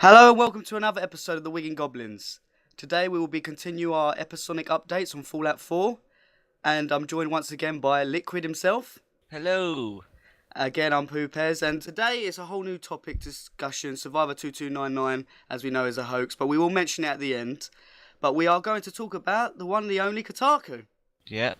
Hello and welcome to another episode of the Wiggin Goblins. Today we will be continue our episodic updates on Fallout 4, and I'm joined once again by Liquid himself. Hello. Again, I'm Poopez, and today is a whole new topic discussion. Survivor 2299, as we know, is a hoax, but we will mention it at the end. But we are going to talk about the one, the only Kotaku. Yeah,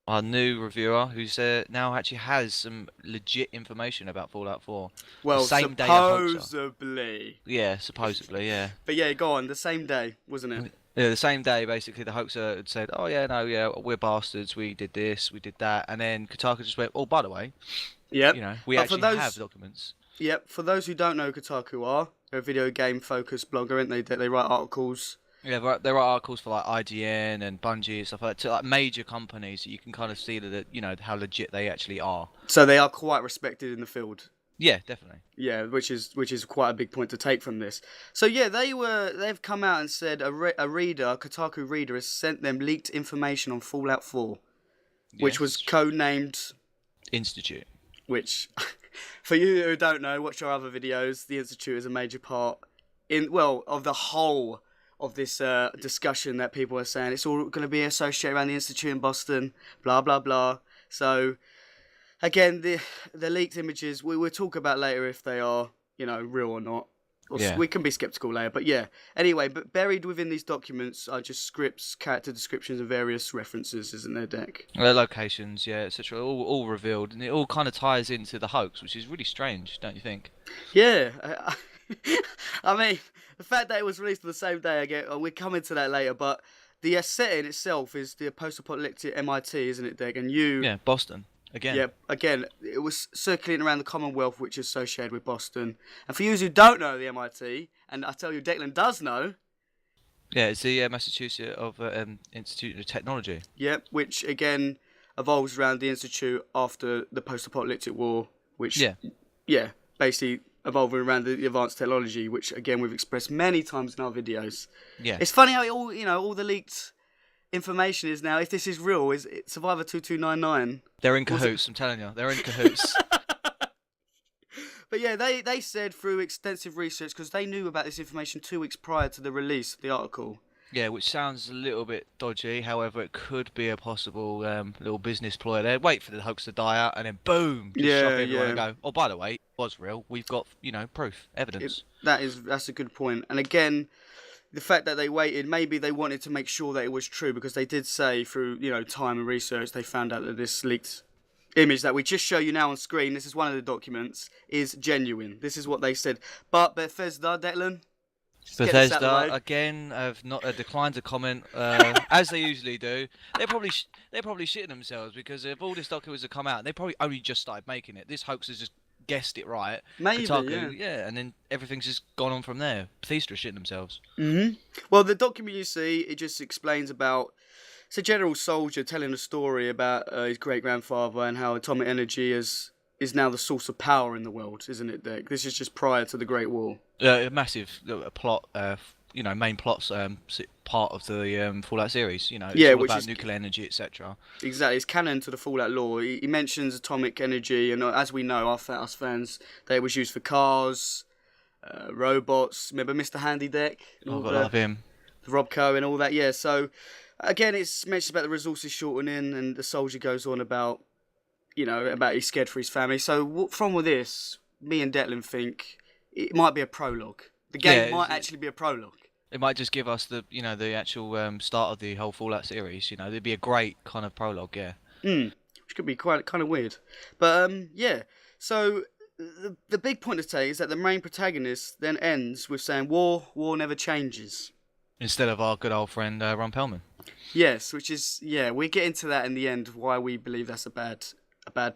our new reviewer who's now actually has some legit information about Fallout 4. Well, the same day the hoaxer. supposedly. Yeah, supposedly, yeah. But yeah, go on, the same day, wasn't it? Yeah, the same day, basically, the hoaxer had said, oh yeah, no, yeah, we're bastards, we did this, we did that, and then Kotaku just went, oh, by the way, Yep. you know, we But actually have documents. Yep, for those who don't know who Kotaku are, they're a video game focused blogger, aren't they? They write articles. Yeah, there are articles for like IGN and Bungie and stuff like that, to like major companies, so you can kind of see that, you know, how legit they actually are. So they are quite respected in the field. Yeah, definitely. Yeah, which is quite a big point to take from this. So yeah, they've come out and said a Kotaku reader, has sent them leaked information on Fallout 4, which was codenamed Institute. Which, for you who don't know, watch our other videos. The Institute is a major part of the whole of this discussion that people are saying it's all going to be associated around the Institute in Boston, blah blah blah. So again, the leaked images we will talk about later if they are, you know, real or not. We can be skeptical later, but yeah. Anyway, but buried within these documents are just scripts, character descriptions, and various references, isn't there, Deck? Their locations, yeah, etc. All revealed, and it all kind of ties into the hoax, which is really strange, don't you think? Yeah. I mean, the fact that it was released on the same day, again, we're coming to that later, but the setting itself is the post-apocalyptic MIT, isn't it, Deck? And Yeah, Boston. Again. Yeah, again, it was circulating around the Commonwealth, which is associated with Boston. And for you who don't know the MIT, and I tell you, Declan does know. Yeah, it's the Massachusetts Institute of Technology. Yep, which again evolves around the institute after the post-apocalyptic war, which basically evolving around the advanced technology, which again we've expressed many times in our videos. Yeah, it's funny how it all the leaked information is now. If this is real, is it Survivor 2299? They're in cahoots. I'm telling you, they're in cahoots. But yeah, they said through extensive research, because they knew about this information 2 weeks prior to the release of the article. Yeah, which sounds a little bit dodgy. However, it could be a possible little business ploy there. Wait for the hoax to die out, and then boom, just shove everyone and go, oh, by the way, it was real. We've got, you know, proof, evidence. That's a good point. And again, the fact that they waited, maybe they wanted to make sure that it was true, because they did say through, you know, time and research, they found out that this leaked image that we just show you now on screen, this is one of the documents, is genuine. This is what they said. But Bethesda, Declan? Bethesda again have not declined to comment, as they usually do. They're probably shitting themselves, because if all this documents have come out, they probably only just started making it. This hoax has just guessed it right. Maybe, Kotaku, yeah, and then everything's just gone on from there. Bethesda are shitting themselves. Well, the document you see, it just explains about, it's a general soldier telling a story about his great-grandfather and how atomic energy is now the source of power in the world, isn't it, Dick? This is just prior to the Great War. A massive plot, you know, main plots, part of the Fallout series. You know, it's all about nuclear energy, etc. Exactly, it's canon to the Fallout lore. He mentions atomic energy, and as we know, us fans, that it was used for cars, robots. Remember Mr. Handy Deck? I love him. Robco and all that. Yeah. So again, it's mentioned about the resources shortening, and the soldier goes on about, you know, about he's scared for his family. So from this, me and Declan think it might be a prologue. The game might actually be a prologue. It might just give us the actual start of the whole Fallout series. You know, it'd be a great kind of prologue, yeah. Which could be quite kind of weird, but yeah. So the big point to take is that the main protagonist then ends with saying, "War never changes." Instead of our good old friend Ron Perlman. Yes, which is we get into that in the end of why we believe that's a bad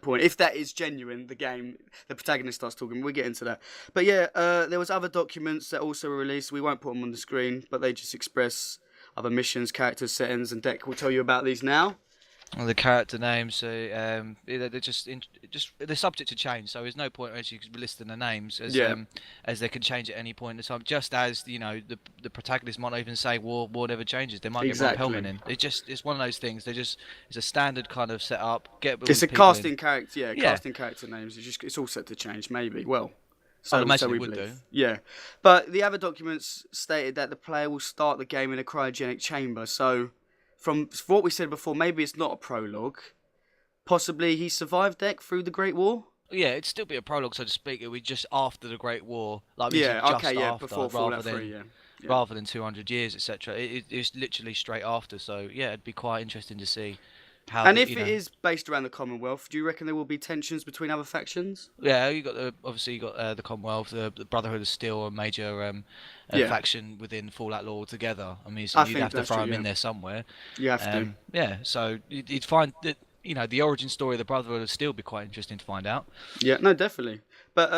point. If that is genuine, the protagonist starts talking. We'll get into that. But yeah, there was other documents that also were released. We won't put them on the screen, but they just express other missions, characters, settings, and Deck will tell you about these now. Well, the character names, they're they're subject to change, so there's no point actually listing the names as they can change at any point in time. Just as the protagonist might not even say war never changes. They might get Ron Perlman in. It's one of those things. It's a standard kind of setup. It's a casting character, casting character names. It's all set to change, maybe. Well, I'd imagine so we it would believe. do. Yeah, but the other documents stated that the player will start the game in a cryogenic chamber. So, from what we said before, maybe it's not a prologue. Possibly he survived Deck through the Great War. Yeah, it'd still be a prologue, so to speak. It would be just after the Great War, like literally Yeah, just okay, yeah, after, before Fallout 3, yeah. rather than 200 years, etc. It's literally straight after. So yeah, it'd be quite interesting to see how. And if it is based around the Commonwealth, do you reckon there will be tensions between other factions? Yeah, obviously you got the Commonwealth, the Brotherhood of Steel, a major faction within Fallout lore altogether. I mean, so I you'd think have to that's throw true, them yeah. in there somewhere. You have to. Yeah, so you'd find that the origin story of the Brotherhood of Steel would be quite interesting to find out. Yeah, no, definitely. But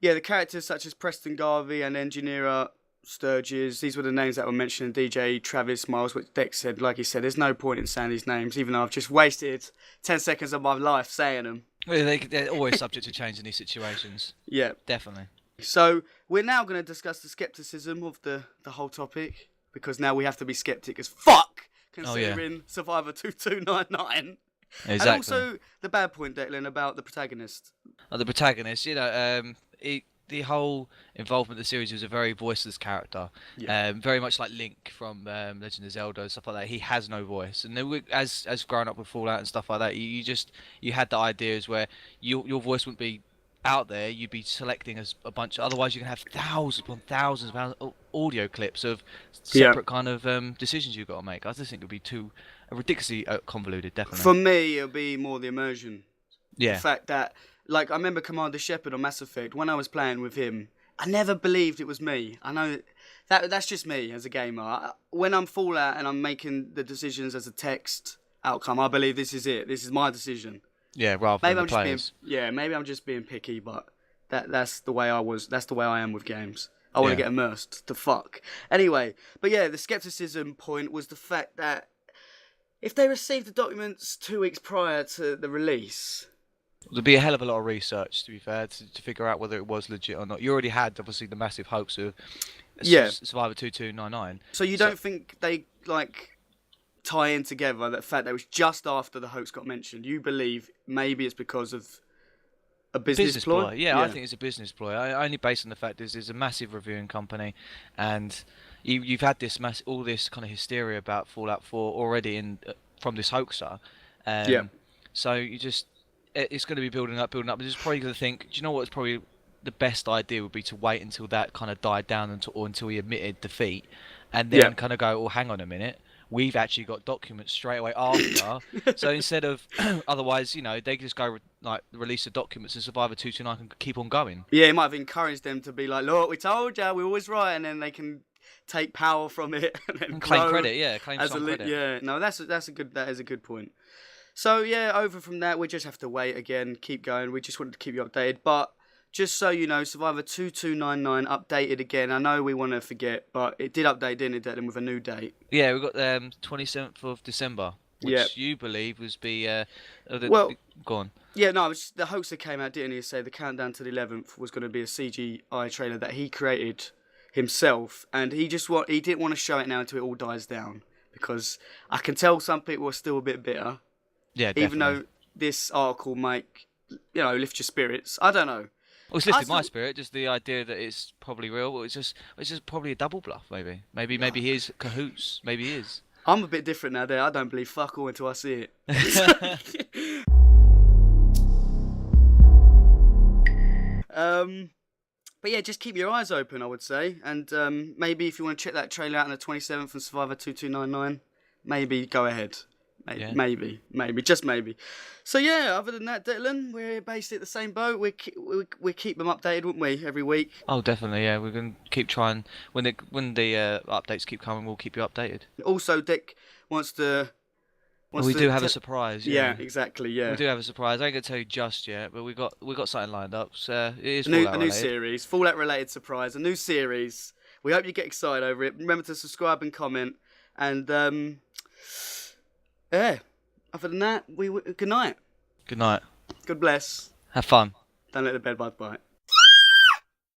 yeah, the characters such as Preston Garvey and Engineer Sturges, these were the names that were mentioned. DJ Travis Miles, what Dex said. Like he said, there's no point in saying these names, even though I've just wasted 10 seconds of my life saying them. Well, they're always subject to change in these situations. Yeah, definitely. So we're now going to discuss the skepticism of the whole topic, because now we have to be skeptic as fuck considering Survivor 2299. Exactly. And also the bad point, Declan, about the protagonist. The protagonist, the whole involvement of the series was a very voiceless character. Yeah. Very much like Link from Legend of Zelda and stuff like that. He has no voice, and as growing up with Fallout and stuff like that, you had the ideas where your voice wouldn't be out there. You'd be selecting as a bunch. Otherwise, you can have thousands upon thousands of audio clips of separate kind of decisions you've got to make. I just think it would be too ridiculously convoluted. Definitely. For me, it'll be more the immersion. Yeah. The fact that, like, I remember Commander Shepard on Mass Effect. When I was playing with him, I never believed it was me. I know that's just me as a gamer. When I'm Fallout and I'm making the decisions as a text outcome, I believe this is it. This is my decision. Yeah, rather maybe than the players. Maybe I'm just being picky, but that's the way I was. That's the way I am with games. I want to get immersed. The fuck. Anyway, but yeah, the skepticism point was the fact that if they received the documents 2 weeks prior to the release, there'd be a hell of a lot of research, to be fair, to figure out whether it was legit or not. You already had, obviously, the massive hoax of Survivor 2299. So you don't think they, like, tie in together the fact that it was just after the hoax got mentioned? You believe maybe it's because of a business ploy? Yeah, I think it's a business ploy. Only based on the fact there's a massive reviewing company, and you've had all this kind of hysteria about Fallout 4 already from this hoaxer. So it's going to be building up. But it's probably going to think, do you know what? It's probably the best idea would be to wait until that kind of died down until he admitted defeat, and then kind of go, oh, hang on a minute. We've actually got documents straight away after. So instead of, otherwise, they just go release the documents and Survivor 229 can keep on going. Yeah, it might have encouraged them to be like, look, we told you, we were always right, and then they can take power from it and claim credit. Claim some credit. Yeah, no, that is a good point. So yeah, over from that, we just have to wait again, keep going. We just wanted to keep you updated, but just so you know, Survivor 2299 updated again. I know we want to forget, but it did update, didn't it, Declan, with a new date? Yeah, we got 27th of December, which you believe was go on. Yeah, no, the hoaxer came out, didn't he, say the countdown to the 11th was going to be a CGI trailer that he created himself, and he didn't want to show it now until it all dies down, because I can tell some people are still a bit bitter. Yeah, definitely. Even though this article might, lift your spirits. I don't know. Well, it's lifted my spirit. Just the idea that it's probably real. Well, it's just probably a double bluff. Maybe he is cahoots. Maybe he is. I'm a bit different now. There, I don't believe fuck all until I see it. But yeah, just keep your eyes open, I would say, and maybe if you want to check that trailer out on the 27th from Survivor 2299, maybe go ahead. Maybe, just maybe. So yeah, other than that, Declan, we're basically at the same boat. We keep them updated, wouldn't we, every week? Oh, definitely, yeah. We're going to keep trying. When the updates keep coming, we'll keep you updated. Also, Dick wants to... we do have a surprise. Yeah, exactly, yeah. We do have a surprise. I ain't going to tell you just yet, but we got something lined up. So it is a new series, Fallout-related surprise, a new series. We hope you get excited over it. Remember to subscribe and comment, and... yeah. Other than that, good night. Good night. God bless. Have fun. Don't let the bed bug bite.